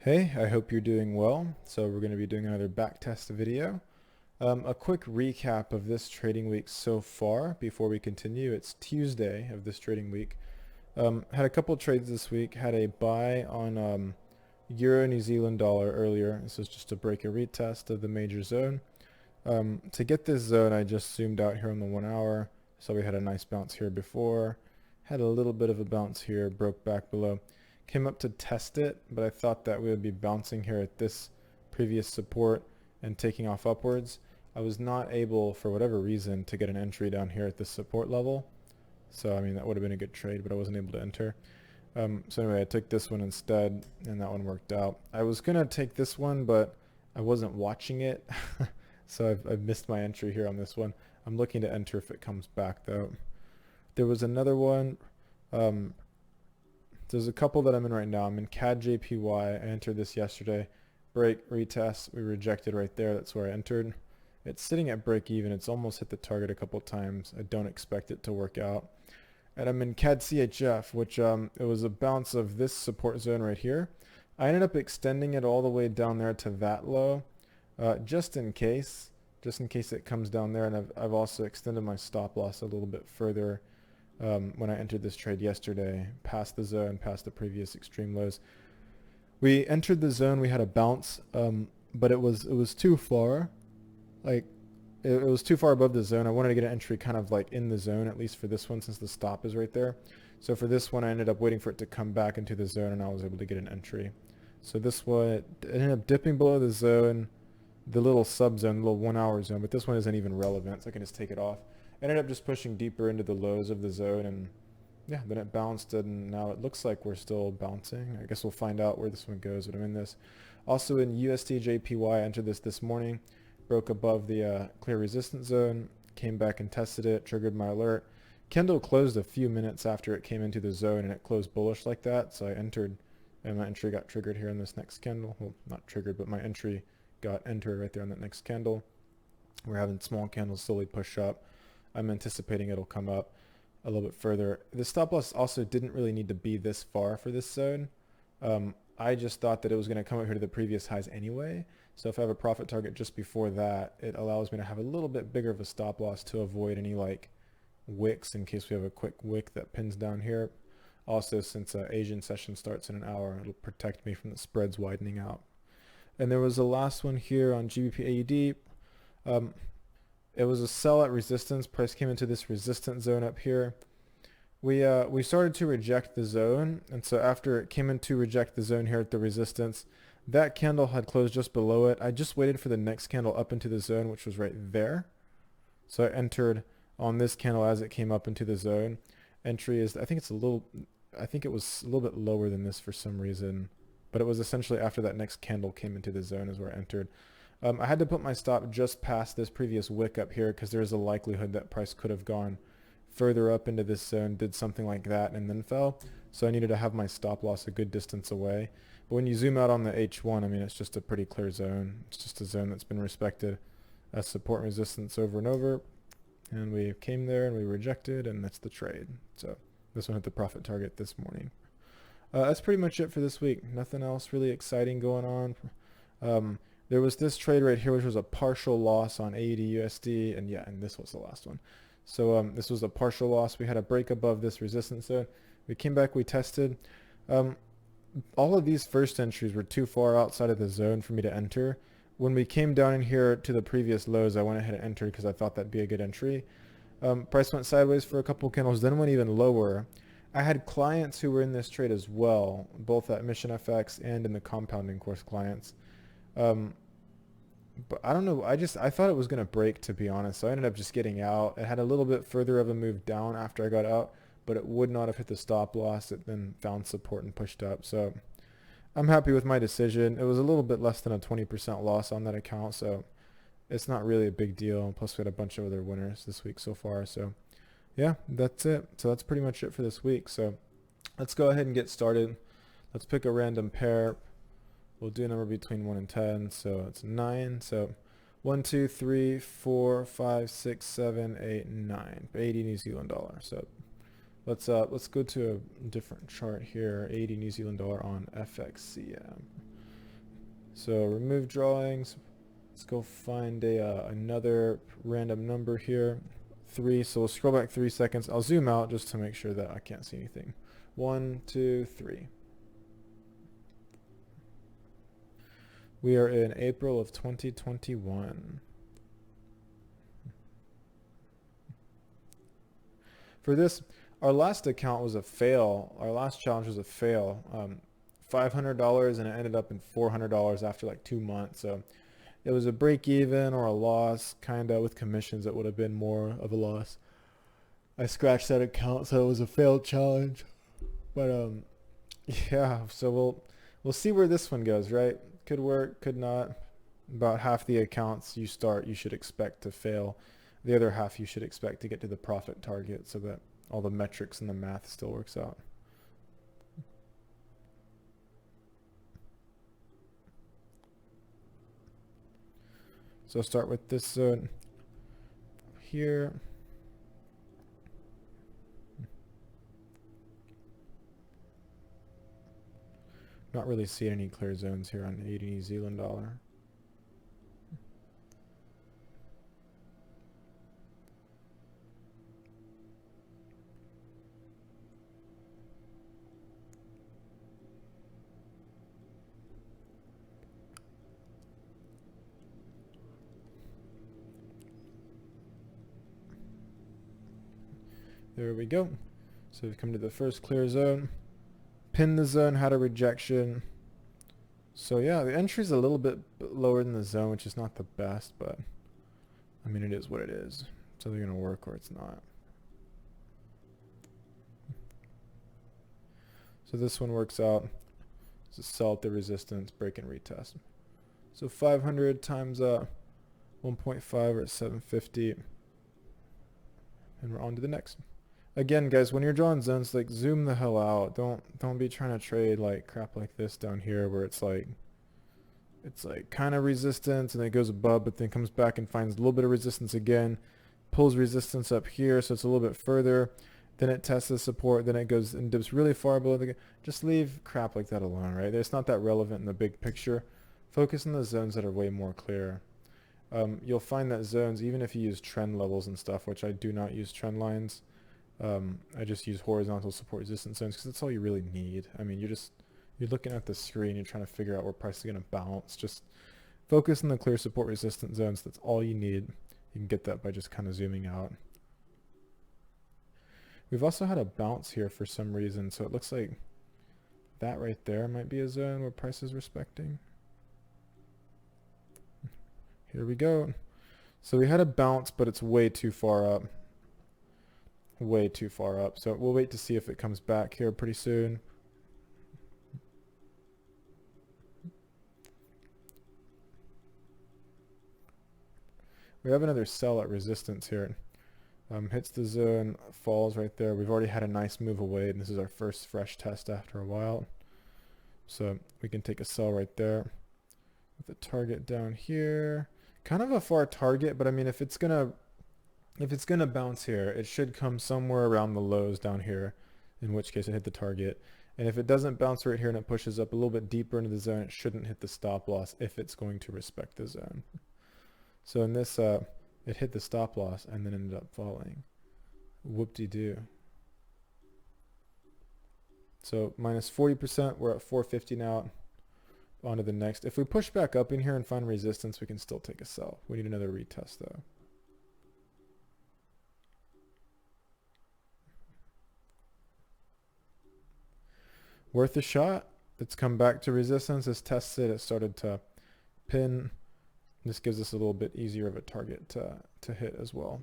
Hey, I hope you're doing well. So we're going to be doing another backtest video. A quick recap of this trading week so far before we continue. It's Tuesday of this trading week. Had a couple trades this week. Had a buy on Euro New Zealand dollar earlier. This is just to break a retest of the major zone. To get this zone, I just zoomed out here on the 1 hour. So we had a nice bounce here before. Had a little bit of a bounce here, broke back below. Came up to test it, but I thought that we would be bouncing here at this previous support and taking off upwards. I was not able, for whatever reason, to get an entry down here at this support level. So, I mean, that would have been a good trade, but I wasn't able to enter. So anyway, I took this one instead, and that one worked out. I was going to take this one, but I wasn't watching it. So I've missed my entry here on this one. I'm looking to enter if it comes back, though. There was another one. There's a couple that I'm in right now. I'm in CAD JPY. I entered this yesterday. Break, retest. We rejected right there. That's where I entered. It's sitting at break even. It's almost hit the target a couple times. I don't expect it to work out. And I'm in CAD CHF, which it was a bounce of this support zone right here. I ended up extending it all the way down there to that low, just in case it comes down there. And I've also extended my stop loss a little bit further when I entered this trade yesterday, past the zone, past the previous extreme lows. We entered the zone, we had a bounce, but it was too far. Like, it was too far above the zone. I wanted to get an entry kind of like in the zone, at least for this one, since the stop is right there. So for this one, I ended up waiting for it to come back into the zone, and I was able to get an entry. So this one, it ended up dipping below the zone, the little sub-zone, the little 1 hour zone, but this one isn't even relevant, so I can just take it off. Ended up just pushing deeper into the lows of the zone, and yeah, then it bounced, and now it looks like we're still bouncing. I guess we'll find out where this one goes, but I'm in this. Also in USD JPY, I entered this morning, broke above the clear resistance zone, came back and tested it, triggered my alert. Candle closed a few minutes after it came into the zone, and it closed bullish like that, so I entered, and my entry got triggered here in this next candle. Well, not triggered, but my entry got entered right there on that next candle. We're having small candles slowly push up. I'm anticipating it'll come up a little bit further. The stop loss also didn't really need to be this far for this zone. I just thought that it was going to come up here to the previous highs anyway. So if I have a profit target just before that, it allows me to have a little bit bigger of a stop loss to avoid any like wicks in case we have a quick wick that pins down here. Also, since Asian session starts in an hour, it'll protect me from the spreads widening out. And there was a last one here on GBP AUD. It was a sell at resistance. Price came into this resistance zone up here. We started to reject the zone, and so after it came in to reject the zone here at the resistance, that candle had closed just below it. I just waited for the next candle up into the zone, which was right there. So I entered on this candle as it came up into the zone. Entry is, I think it was a little bit lower than this for some reason, but it was essentially after that next candle came into the zone is where I entered. I had to put my stop just past this previous wick up here because there's a likelihood that price could have gone further up into this zone, did something like that, and then fell. So I needed to have my stop loss a good distance away. But when you zoom out on the H1, I mean, it's just a pretty clear zone. It's just a zone that's been respected as support and resistance over and over. And we came there and we rejected, and that's the trade. So this one hit the profit target this morning. That's pretty much it for this week. Nothing else really exciting going on. There was this trade right here, which was a partial loss on AUD USD, and yeah, and this was the last one. So this was a partial loss. We had a break above this resistance zone. We came back, we tested. All of these first entries were too far outside of the zone for me to enter. When we came down in here to the previous lows, I went ahead and entered because I thought that'd be a good entry. Price went sideways for a couple candles, then went even lower. I had clients who were in this trade as well, both at Mission FX and in the compounding course clients. But I don't know. I thought it was going to break, to be honest. So I ended up just getting out. It had a little bit further of a move down after I got out, but it would not have hit the stop loss. It then found support and pushed up. So I'm happy with my decision. It was a little bit less than a 20% loss on that account. So it's not really a big deal. Plus we had a bunch of other winners this week so far. So yeah, that's it. So that's pretty much it for this week. So let's go ahead and get started. Let's pick a random pair. We'll do a number between 1 and 10, so it's 9. So 1, 2, 3, 4, 5, 6, 7, 8, 9. 80 New Zealand dollar. So let's go to a different chart here. 80 New Zealand dollar on FXCM. So remove drawings. Let's go find another random number here. 3. So we'll scroll back 3 seconds. I'll zoom out just to make sure that I can't see anything. 1, 2, 3. We are in April of 2021. For this, our last account was a fail. Our last challenge was a fail. $500 and it ended up in $400 after like 2 months. So it was a break even or a loss, kind of. With commissions it would have been more of a loss. I scratched that account, so it was a failed challenge. But yeah, so we'll see where this one goes, right? Could work, could not. About half the accounts you should expect to fail. The other half you should expect to get to the profit target, so that all the metrics and the math still works out. So I'll start with this zone here. Not really seeing any clear zones here on 80 New Zealand dollar. There we go. So we've come to the first clear zone. Pin the zone, had a rejection. So yeah, the entry's a little bit lower than the zone, which is not the best, but I mean, it is what it is. It's either gonna work or it's not. So this one works out. It's a sell at the resistance, break and retest. So 500 times 1.5 or at 750. And we're on to the next. Again, guys, when you're drawing zones, like, zoom the hell out. Don't be trying to trade like crap like this down here where it's like kind of resistance and then it goes above, but then comes back and finds a little bit of resistance again, pulls resistance up here, so it's a little bit further, then it tests the support, then it goes and dips really far below the. Just leave crap like that alone, right? It's not that relevant in the big picture. Focus on the zones that are way more clear. You'll find that zones, even if you use trend levels and stuff, which I do not use trend lines. I just use horizontal support resistance zones because that's all you really need. I mean, you're looking at the screen, you're trying to figure out where price is going to bounce. Just focus on the clear support resistance zones. That's all you need. You can get that by just kind of zooming out. We've also had a bounce here for some reason, so it looks like that right there might be a zone where price is respecting. Here we go. So we had a bounce, but it's way too far up. Way too far up. So we'll wait to see if it comes back here pretty soon. We have another sell at resistance here. Hits the zone, falls right there. We've already had a nice move away, and this is our first fresh test after a while. So we can take a sell right there. With the target down here. Kind of a far target, but I mean, if it's gonna bounce here, it should come somewhere around the lows down here, in which case it hit the target. And if it doesn't bounce right here and it pushes up a little bit deeper into the zone, it shouldn't hit the stop loss if it's going to respect the zone. So in this, it hit the stop loss and then ended up falling. Whoop-de-doo. So minus 40%, we're at 450 now. On to the next. If we push back up in here and find resistance, we can still take a sell. We need another retest though. Worth a shot. It's come back to resistance. It's tested. It started to pin. This gives us a little bit easier of a target to hit as well.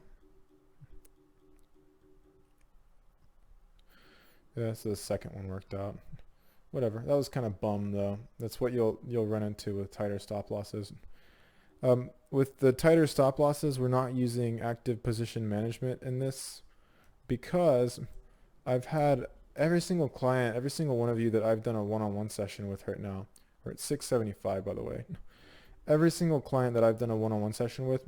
Yeah, so the second one worked out. Whatever. That was kind of bum though. That's what you'll run into with tighter stop losses. With the tighter stop losses, we're not using active position management in this because I've had every single client, every single one of you that I've done a one-on-one session with right now, we're at 675 by the way. Every single client that I've done a one-on-one session with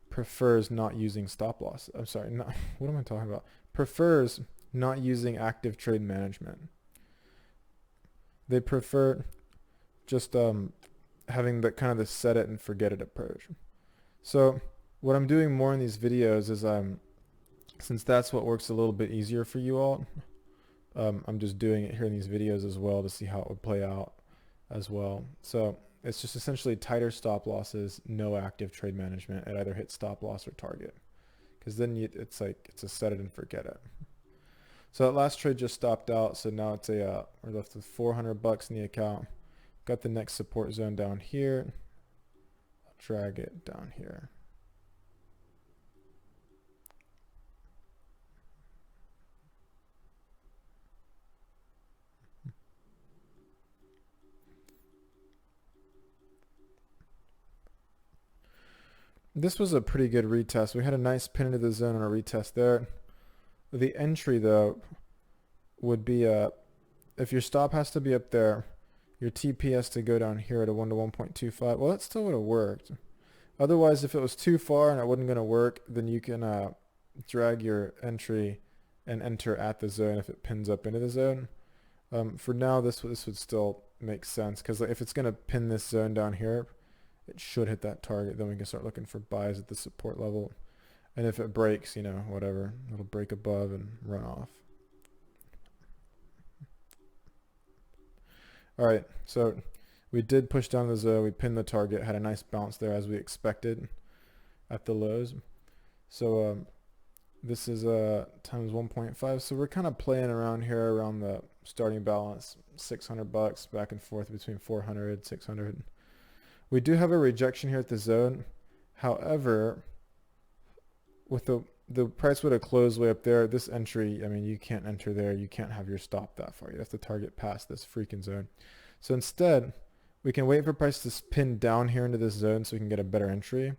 prefers not using stop loss. I'm sorry, what am I talking about? Prefers not using active trade management. They prefer just having the kind of the set it and forget it approach. So what I'm doing more in these videos is since that's what works a little bit easier for you all, I'm just doing it here in these videos as well to see how it would play out as well. So it's just essentially tighter stop losses, no active trade management at either hit stop loss or target. Because then it's like, it's a set it and forget it. So that last trade just stopped out. So now it's we're left with $400 in the account. Got the next support zone down here. I'll drag it down here. This was a pretty good retest. We had a nice pin into the zone on a retest there. The entry though would be if your stop has to be up there, your TP has to go down here at a 1 to 1.25. Well, that still would have worked. Otherwise, if it was too far and it wasn't going to work, then you can drag your entry and enter at the zone if it pins up into the zone. For now, this would still make sense because if it's going to pin this zone down here, it should hit that target. Then we can start looking for buys at the support level. And if it breaks, you know, whatever, it'll break above and run off. All right, so we did push down the zone. We pinned the target, had a nice bounce there as we expected at the lows. So this is times 1.5. So we're kind of playing around here around the starting balance, $600 back and forth between 400, 600. We do have a rejection here at the zone. However, with the price would have closed way up there, this entry, I mean, you can't enter there. You can't have your stop that far. You have to target past this freaking zone. So instead, we can wait for price to pin down here into this zone so we can get a better entry.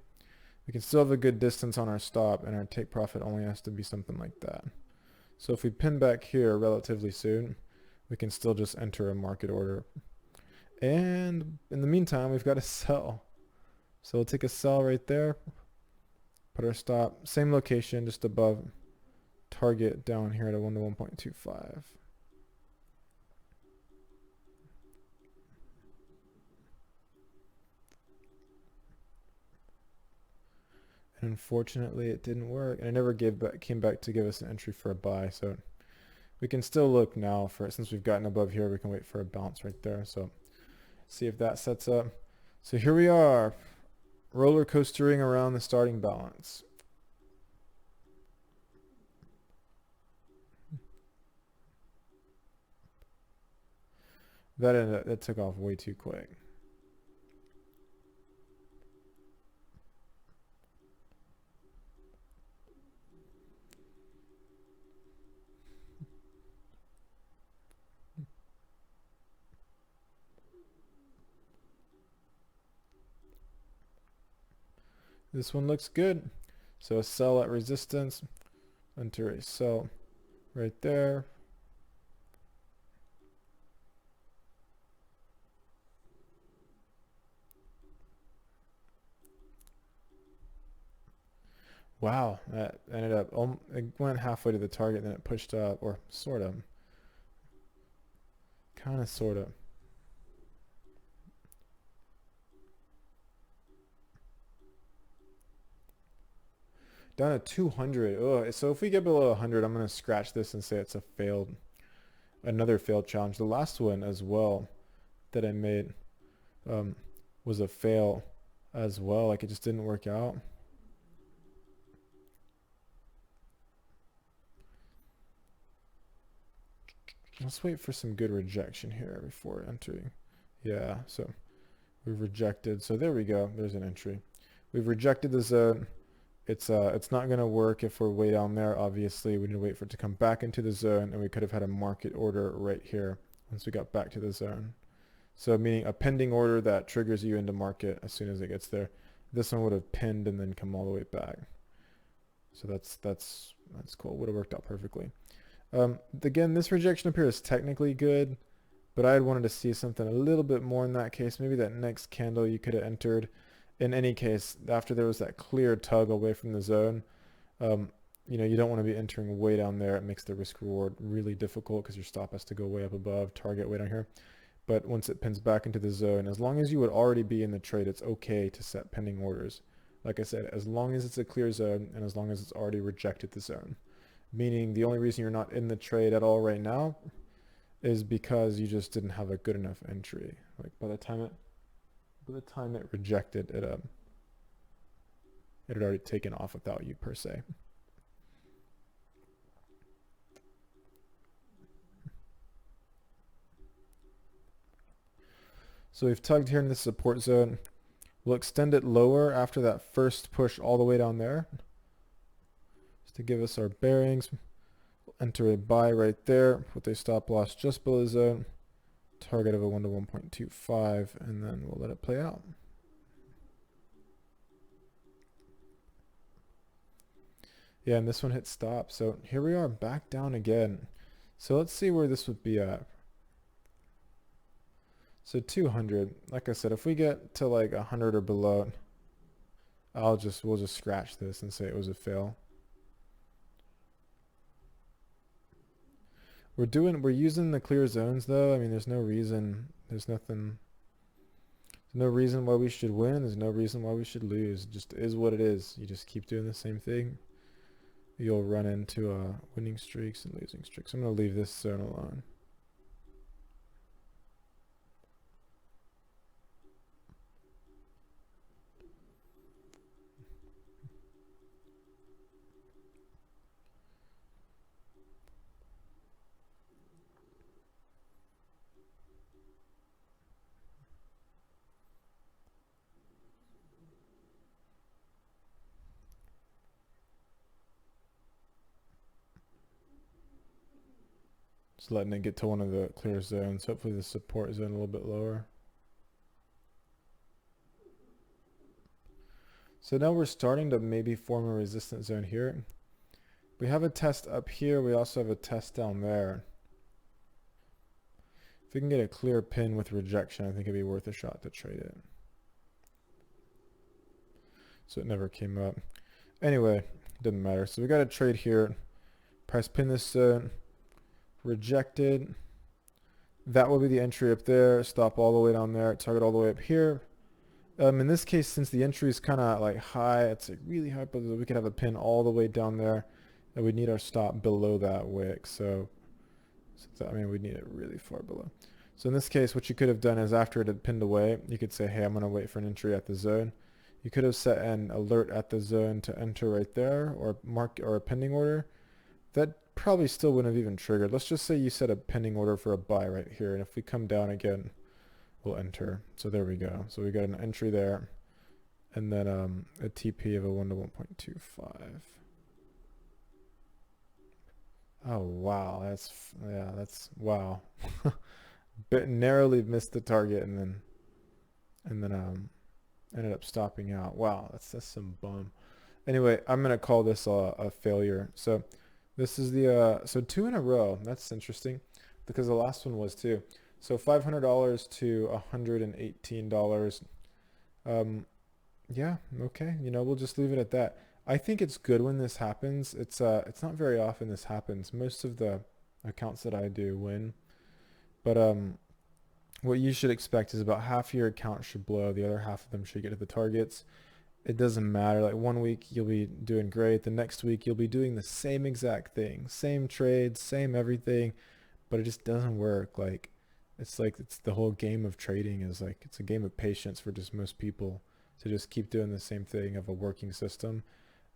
We can still have a good distance on our stop, and our take profit only has to be something like that. So if we pin back here relatively soon, we can still just enter a market order. And in the meantime, we've got to sell. So we'll take a sell right there. Put our stop, same location, just above target down here at a 1 to 1.25. And unfortunately, it didn't work. And it never came back to give us an entry for a buy. So we can still look now for it. Since we've gotten above here, we can wait for a bounce right there. So see if that sets up. So here we are, roller coastering around the starting balance. That took off way too quick. This one looks good. So a sell at resistance, enter a sell right there. Wow, that ended up, it went halfway to the target, then it pushed up, or sort of. Kind of, sort of. Down to 200. Oh, so if we get below 100, I'm going to scratch this and say it's another failed challenge. The last one as well that I made was a fail as well. Like it just didn't work out. Let's wait for some good rejection here before entering. Yeah, so we've rejected. So there we go. There's an entry. We've rejected the zone. It's not going to work if we're way down there. Obviously, we need to wait for it to come back into the zone, and we could have had a market order right here once we got back to the zone. So meaning a pending order that triggers you into market as soon as it gets there. This one would have pinned and then come all the way back. So that's cool. Would have worked out perfectly. Again, this rejection up here is technically good, but I had wanted to see something a little bit more in that case. Maybe that next candle you could have entered. In any case, after there was that clear tug away from the zone, you know, you don't want to be entering way down there. It makes the risk reward really difficult because your stop has to go way up above, target way down here. But once it pins back into the zone, as long as you would already be in the trade, it's okay to set pending orders. Like I said, as long as it's a clear zone and as long as it's already rejected the zone. Meaning the only reason you're not in the trade at all right now is because you just didn't have a good enough entry. Like by the time it rejected it, it had already taken off without you per se. So we've tugged here in the support zone. We'll extend it lower after that first push all the way down there. Just to give us our bearings. We'll enter a buy right there with a stop loss just below the zone. Target of a 1 to 1.25, and then we'll let it play out. Yeah, and this one hit stop. So here we are back down again. So let's see where this would be at. So 200, like I said, if we get to like 100 or below, we'll just scratch this and say it was a fail. We're using the clear zones though. I mean, there's no reason why we should win. There's no reason why we should lose. It just is what it is. You just keep doing the same thing. You'll run into winning streaks and losing streaks. I'm going to leave this zone alone. Just letting it get to one of the clear zones. Hopefully the support zone a little bit lower. So now we're starting to maybe form a resistance zone here. We have a test up here. We also have a test down there. If we can get a clear pin with rejection, I think it'd be worth a shot to trade it. So it never came up. Anyway, doesn't matter. So we got a trade here. Price pin this zone. Rejected. That will be the entry up there. Stop all the way down there. Target all the way up here. In this case, since the entry is kind of like high, it's like really high, but we could have a pin all the way down there, and we'd need our stop below that wick. So I mean, we'd need it really far below. So in this case, what you could have done is after it had pinned away, you could say, hey, I'm going to wait for an entry at the zone. You could have set an alert at the zone to enter right there, or mark or a pending order. That probably still wouldn't have even triggered. Let's just say you set a pending order for a buy right here, and if we come down again, we'll enter. So there we go. So we got an entry there, and then a TP of a 1 to 1.25. Oh wow, that's wow. Bit narrowly missed the target, and then ended up stopping out. Wow, that's some bum. Anyway, I'm gonna call this a failure. So this is the so 2 in a row. That's interesting because the last one was too. So $500 to $118. Yeah, okay. You know, we'll just leave it at that. I think it's good when this happens. It's not very often this happens. Most of the accounts that I do win. But what you should expect is about half your account should blow. The other half of them should get to the targets. It doesn't matter. Like 1 week you'll be doing great. The next week you'll be doing the same exact thing. Same trades, same everything, but it just doesn't work. Like it's the whole game of trading is like it's a game of patience for just most people to just keep doing the same thing of a working system,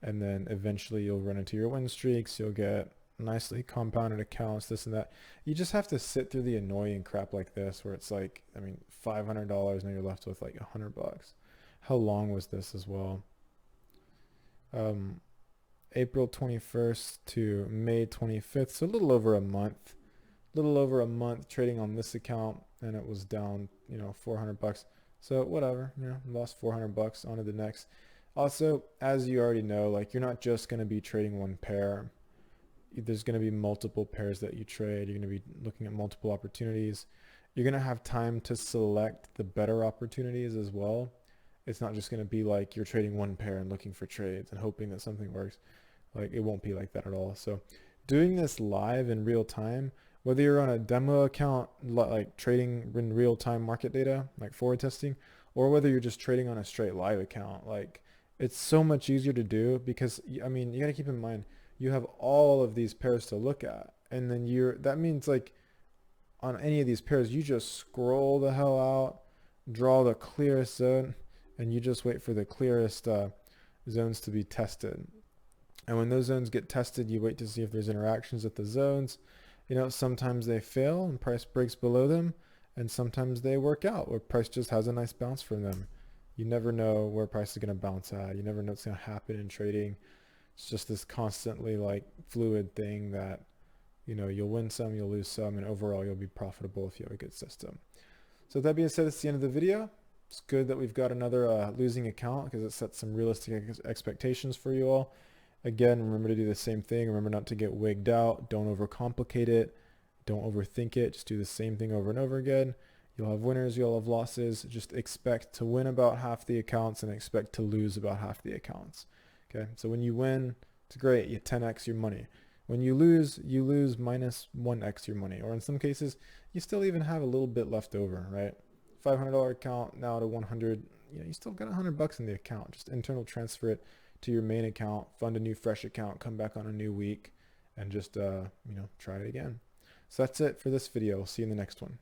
and then eventually you'll run into your win streaks. You'll get nicely compounded accounts, this and that. You just have to sit through the annoying crap like this where it's like, I mean, $500 and you're left with like $100. How long was this as well? April 21st to May 25th, so a little over a month. Trading on this account, and it was down, $400. So whatever, lost $400 onto the next. Also, as you already know, like you're not just going to be trading one pair. There's going to be multiple pairs that you trade. You're going to be looking at multiple opportunities. You're going to have time to select the better opportunities as well. It's not just going to be like you're trading one pair and looking for trades and hoping that something works. Like it won't be like that at all. So doing this live in real time, Whether you're on a demo account, like trading in real-time market data, like forward testing, or whether you're just trading on a straight live account, like it's so much easier to do because I mean, you got to keep in mind you have all of these pairs to look at, and then that means like on any of these pairs, you just scroll the hell out, draw the clearest zone, and you just wait for the clearest zones to be tested. And when those zones get tested, you wait to see if there's interactions with the zones. You know, sometimes they fail and price breaks below them, and sometimes they work out where price just has a nice bounce from them. You never know where price is going to bounce at. You never know what's going to happen in trading. It's just this constantly like fluid thing that, you know, you'll win some, you'll lose some, and overall you'll be profitable if you have a good system. So with that being said, it's the end of the video. It's good that we've got another losing account because it sets some realistic expectations for you all. Again, remember to do the same thing. Remember not to get wigged out. Don't overcomplicate it. Don't overthink it. Just do the same thing over and over again. You'll have winners, you'll have losses. Just expect to win about half the accounts and expect to lose about half the accounts. Okay, so when you win, it's great. You 10x your money. When you lose minus 1x your money. Or in some cases, you still even have a little bit left over, right? $500 account now to 100. You know, you still got $100 in the account. Just internal transfer it to your main account, fund a new fresh account, come back on a new week, and just you know, try it again. So that's it for this video. I'll see you in the next one.